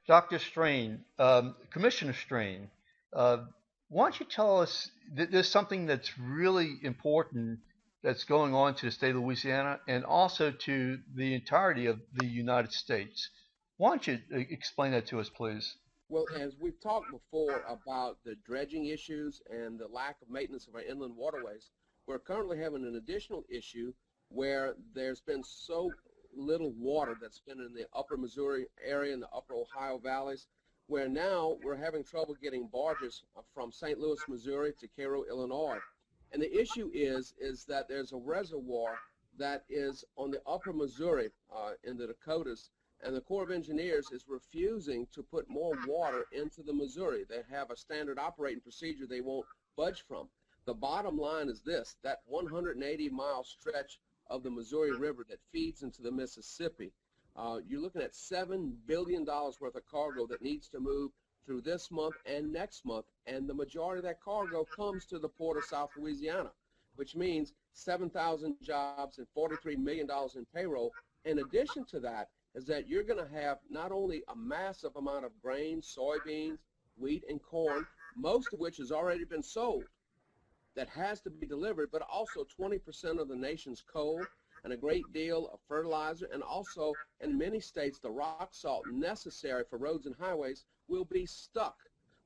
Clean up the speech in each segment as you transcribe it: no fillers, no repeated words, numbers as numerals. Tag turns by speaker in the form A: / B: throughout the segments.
A: Dr. Strain, Commissioner Strain, uh, why don't you tell us that there's something that's really important that's going on to the state of Louisiana and also to the entirety of the United States? Why don't you explain that to us, please?
B: Well, as we've talked before about the dredging issues and the lack of maintenance of our inland waterways, we're currently having an additional issue where there's been so little water that's been in the upper Missouri area and the upper Ohio valleys, where now we're having trouble getting barges from St. Louis, Missouri to Cairo, Illinois. And the issue is that there's a reservoir that is on the upper Missouri in the Dakotas, and the Corps of Engineers is refusing to put more water into the Missouri. They have a standard operating procedure they won't budge from. The bottom line is this: that 180-mile stretch of the Missouri River that feeds into the Mississippi, you're looking at $7 billion worth of cargo that needs to move through this month and next month, and the majority of that cargo comes to the port of South Louisiana, which means 7,000 jobs and $43 million in payroll. In addition to that, is that you're going to have not only a massive amount of grain, soybeans, wheat, and corn, most of which has already been sold, that has to be delivered, but also 20% of the nation's coal and a great deal of fertilizer, and also in many states the rock salt necessary for roads and highways will be stuck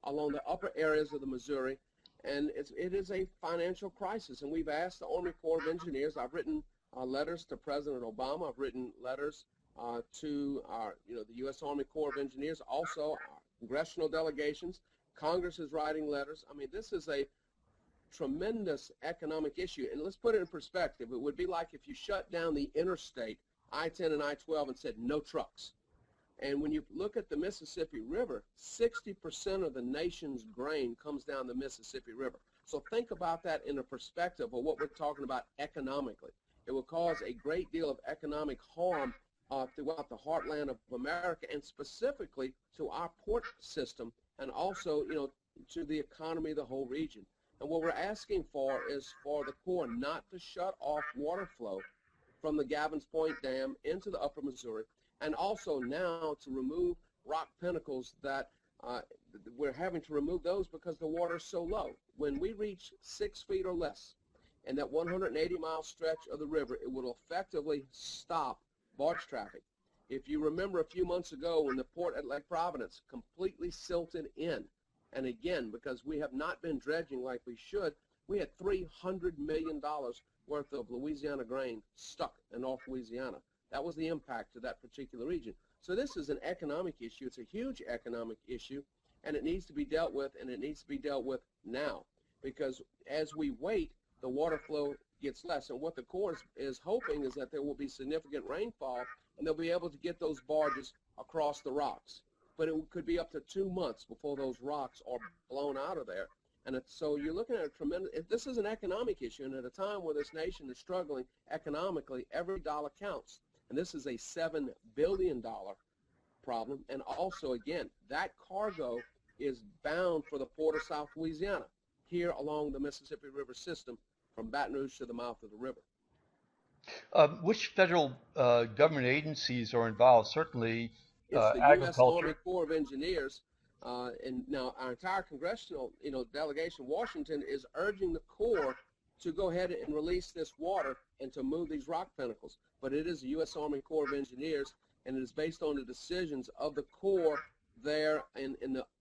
B: along the upper areas of the Missouri, and it is a financial crisis. And we've asked the Army Corps of Engineers. I've written letters to President Obama. I've written letters to the U.S. Army Corps of Engineers, also our congressional delegations. Congress is writing letters. I mean, this is a tremendous economic issue. And let's put it in perspective. It would be like if you shut down the interstate, I-10 and I-12, and said no trucks. And when you look at the Mississippi River, 60% of the nation's grain comes down the Mississippi River. So think about that in a perspective of what we're talking about economically. It will cause a great deal of economic harm throughout the heartland of America, and specifically to our port system, and also, to the economy of the whole region. And what we're asking for is for the Corps not to shut off water flow from the Gavin's Point Dam into the upper Missouri, and also now to remove rock pinnacles that we're having to remove those because the water is so low. When we reach 6 feet or less in that 180-mile stretch of the river, it will effectively stop barge traffic. If you remember a few months ago when the port at Lake Providence completely silted in, and again, because we have not been dredging like we should, we had $300 million worth of Louisiana grain stuck in North Louisiana. That was the impact to that particular region. So this is an economic issue. It's a huge economic issue, and it needs to be dealt with, and it needs to be dealt with now, because as we wait, the water flow gets less. And what the Corps is hoping is that there will be significant rainfall, and they'll be able to get those barges across the rocks. But it could be up to 2 months before those rocks are blown out of there. And so you're looking at a tremendous, this is an economic issue, and at a time where this nation is struggling economically, every dollar counts. And this is a $7 billion problem. And also, again, that cargo is bound for the port of South Louisiana, here along the Mississippi River system, from Baton Rouge to the mouth of the river.
A: Which federal government agencies are involved? Certainly,
B: It's the U.S. Army
A: agriculture.
B: Corps of Engineers, and now our entire congressional, delegation, Washington, is urging the Corps to go ahead and release this water and to move these rock pinnacles. But it is the U.S. Army Corps of Engineers, and it is based on the decisions of the Corps there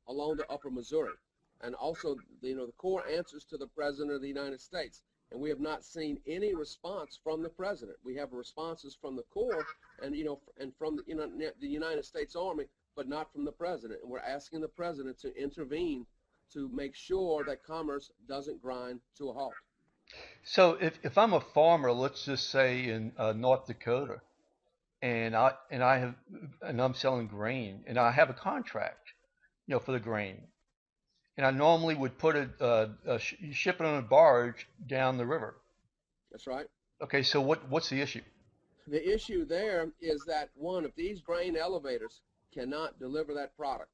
B: along the upper Missouri. And also, the Corps answers to the President of the United States. And we have not seen any response from the President. We have responses from the Corps and from the United States Army, but not from the President. And we're asking the President to intervene to make sure that commerce doesn't grind to a halt.
A: So if I'm a farmer, let's just say in North Dakota, and I'm selling grain, and I have a contract, for the grain, and I normally would put ship it on a barge down the river.
B: That's right.
A: Okay, so what's the issue?
B: The issue there is that, one, if these grain elevators cannot deliver that product,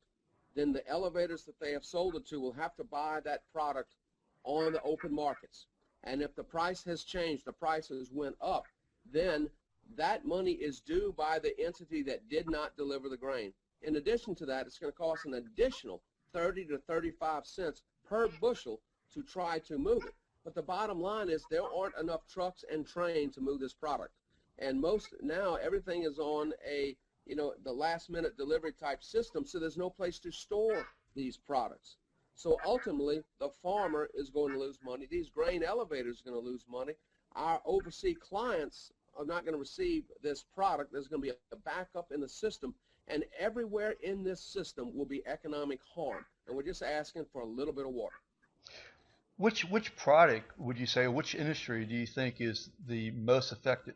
B: then the elevators that they have sold it to will have to buy that product on the open markets. And if the price has changed, the prices went up, then that money is due by the entity that did not deliver the grain. In addition to that, it's going to cost an additional 30 to 35 cents per bushel to try to move it. But the bottom line is there aren't enough trucks and trains to move this product. And most now everything is on a, the last minute delivery type system, so there's no place to store these products. So ultimately, the farmer is going to lose money. These grain elevators are going to lose money. Our overseas clients are not going to receive this product. There's going to be a backup in the system, and everywhere in this system will be economic harm. And we're just asking for a little bit of water.
A: Which product would you say, or which industry do you think is the most affected?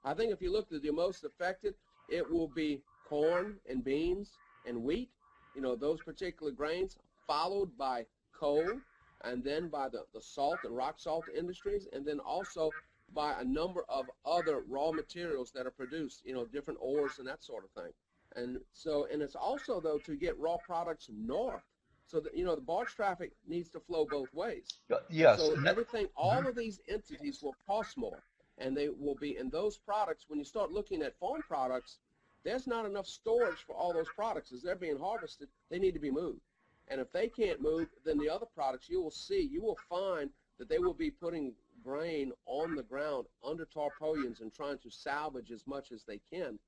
B: I think if you look at the most affected, it will be corn and beans and wheat, those particular grains, followed by coal, and then by the salt and rock salt industries, and then also by a number of other raw materials that are produced, different ores and that sort of thing. And it's also, though, to get raw products north. So that, the barge traffic needs to flow both ways.
A: Yes.
B: So everything, all of these entities will cost more, and they will be in those products. When you start looking at farm products, there's not enough storage for all those products. As they're being harvested, they need to be moved. And if they can't move, then the other products you will find that they will be putting grain on the ground under tarpaulins and trying to salvage as much as they can.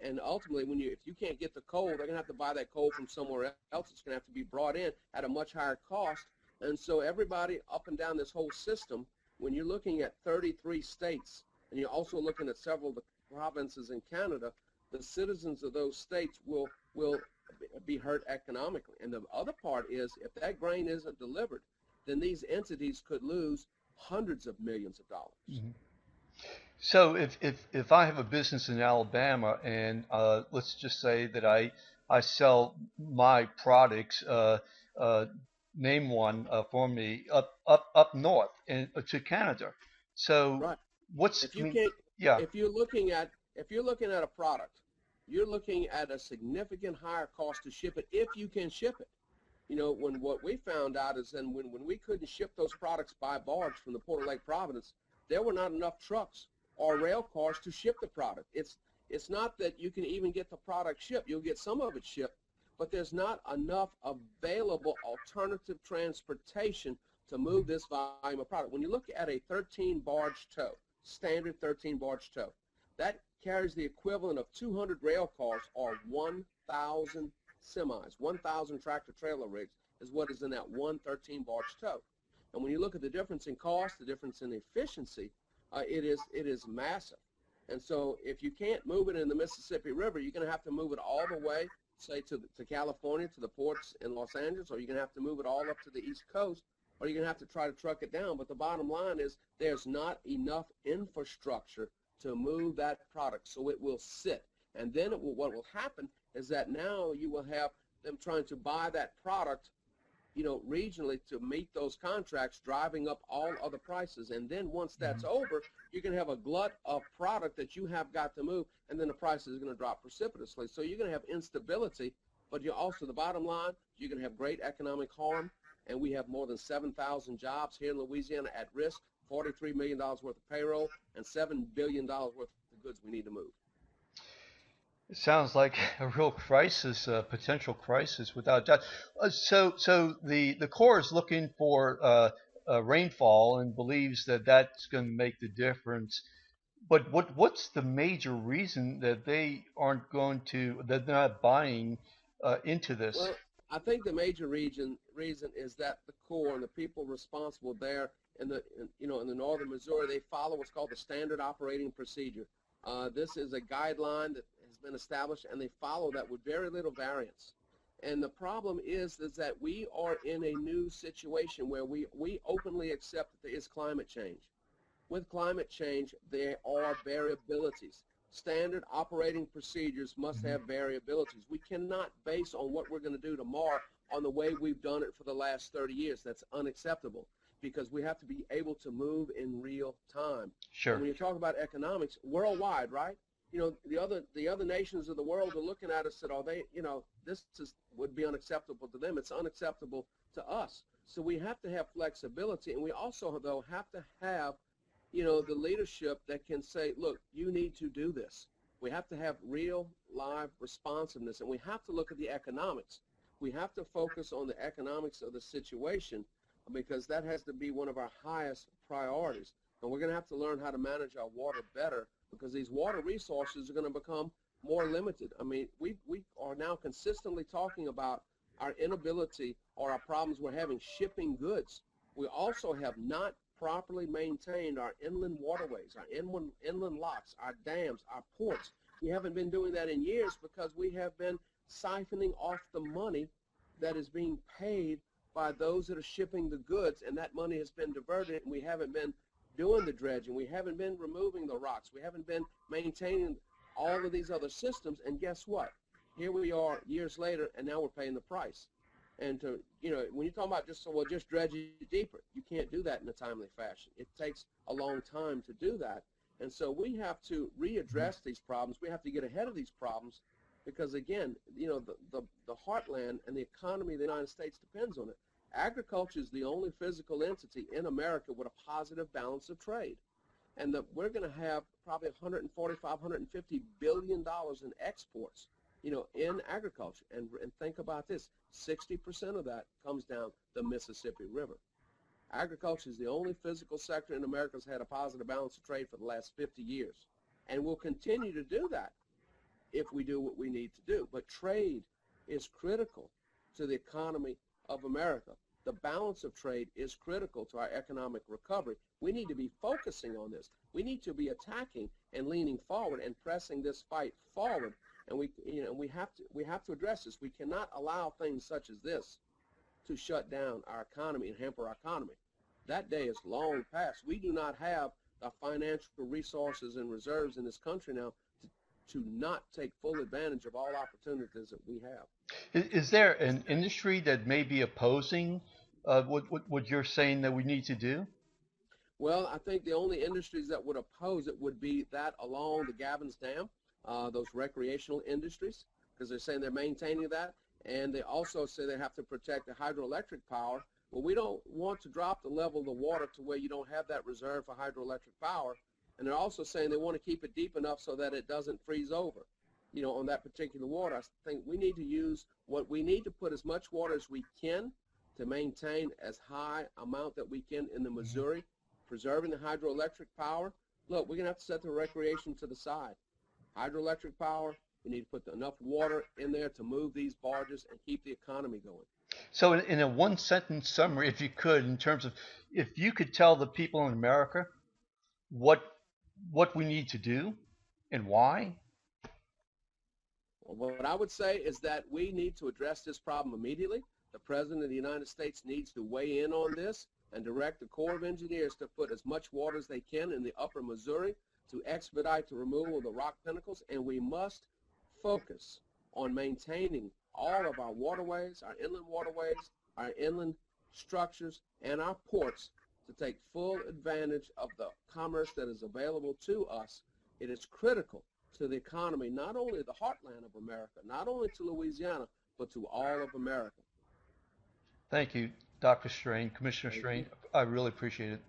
B: And ultimately, if you can't get the coal, they're going to have to buy that coal from somewhere else. It's going to have to be brought in at a much higher cost. And so everybody up and down this whole system, when you're looking at 33 states, and you're also looking at several of the provinces in Canada, the citizens of those states will be hurt economically. And the other part is, if that grain isn't delivered, then these entities could lose hundreds of millions of dollars.
A: Mm-hmm. So if I have a business in Alabama, and let's just say that I sell my products, name one for me up north and to Canada. So
B: right.
A: what's
B: if you can't,
A: yeah.
B: If you're looking at a product, you're looking at a significant higher cost to ship it if you can ship it. What we found out is then when we couldn't ship those products by barge from the Port of Lake Providence, there were not enough trucks or rail cars to ship the product. It's not that you can even get the product shipped. You'll get some of it shipped, but there's not enough available alternative transportation to move this volume of product. When you look at a 13 barge tow, standard 13 barge tow, that carries the equivalent of 200 rail cars or 1,000 semis. 1,000 tractor trailer rigs is what is in that 113 barge tow. And when you look at the difference in cost, the difference in efficiency, it is massive. And so if you can't move it in the Mississippi River, you're going to have to move it all the way, say, to California, to the ports in Los Angeles, or you're going to have to move it all up to the East Coast, or you're going to have to try to truck it down. But the bottom line is there's not enough infrastructure to move that product, so it will sit. And then what will happen is that now you will have them trying to buy that product, regionally to meet those contracts, driving up all other prices. And then once that's over, you can have a glut of product that you have got to move, and then the price is going to drop precipitously. So you're going to have instability, but you're also, the bottom line, you're going to have great economic harm, and we have more than 7,000 jobs here in Louisiana at risk, $43 million worth of payroll, and $7 billion worth of goods we need to move.
A: It sounds like a real crisis, potential crisis, without doubt. So the Corps is looking for rainfall and believes that that's going to make the difference. But what's the major reason that they aren't going to, that they're not buying into this?
B: Well, I think the major reason is that the Corps and the people responsible there in the northern Missouri, they follow what's called the standard operating procedure. This is a guideline that has been established, and they follow that with very little variance. And the problem is that we are in a new situation where we openly accept that there is climate change. With climate change, there are variabilities. Standard operating procedures must have variabilities. We cannot base on what we're going to do tomorrow on the way we've done it for the last 30 years. That's unacceptable. because we have to be able to move in real time.
A: Sure.
B: And when you talk about economics worldwide, right? The other nations of the world are looking at us and are they, would be unacceptable to them. It's unacceptable to us. So we have to have flexibility, and we also, though, have to have, the leadership that can say, look, you need to do this. We have to have real, live responsiveness, and we have to look at the economics. We have to focus on the economics of the situation because that has to be one of our highest priorities. And we're going to have to learn how to manage our water better because these water resources are going to become more limited. I mean, we are now consistently talking about our inability or our problems we're having shipping goods. We also have not properly maintained our inland waterways, our inland locks, our dams, our ports. We haven't been doing that in years because we have been siphoning off the money that is being paid by those that are shipping the goods, and that money has been diverted, and we haven't been doing the dredging. We haven't been removing the rocks. We haven't been maintaining all of these other systems, and guess what? Here we are years later, and now we're paying the price. And when you talk about just dredge it deeper, you can't do that in a timely fashion. It takes a long time to do that. And so we have to readdress these problems. We have to get ahead of these problems because, again, the heartland and the economy of the United States depends on it. Agriculture is the only physical entity in America with a positive balance of trade. And we're going to have probably $145, $150 billion in exports, in agriculture. And think about this, 60% of that comes down the Mississippi River. Agriculture is the only physical sector in America that's had a positive balance of trade for the last 50 years. And we'll continue to do that if we do what we need to do. But trade is critical to the economy of America. The balance of trade is critical to our economic recovery. We need to be focusing on this. We need to be attacking and leaning forward and pressing this fight forward. And we have to address this. We cannot allow things such as this to shut down our economy and hamper our economy. That day is long past. We do not have the financial resources and reserves in this country now to not take full advantage of all opportunities that we have.
A: Is there an industry that may be opposing what you're saying that we need to do?
B: Well, I think the only industries that would oppose it would be that along the Gavin's Dam, those recreational industries, because they're saying they're maintaining that. And they also say they have to protect the hydroelectric power. Well, we don't want to drop the level of the water to where you don't have that reserve for hydroelectric power. And they're also saying they want to keep it deep enough so that it doesn't freeze over, on that particular water. I think we need to put as much water as we can to maintain as high amount that we can in the Missouri, preserving the hydroelectric power. Look, we're going to have to set the recreation to the side. Hydroelectric power, we need to put enough water in there to move these barges and keep the economy going.
A: So in a one-sentence summary, if you could, in terms of if you could tell the people in America what we need to do and why?
B: Well, what I would say is that we need to address this problem immediately. The President of the United States needs to weigh in on this and direct the Corps of Engineers to put as much water as they can in the upper Missouri to expedite the removal of the rock pinnacles, and we must focus on maintaining all of our waterways, our inland structures, and our ports to take full advantage of the commerce that is available to us. It is critical to the economy, not only the heartland of America, not only to Louisiana, but to all of America.
A: Thank you, Dr. Strain, Commissioner Strain. I really appreciate it.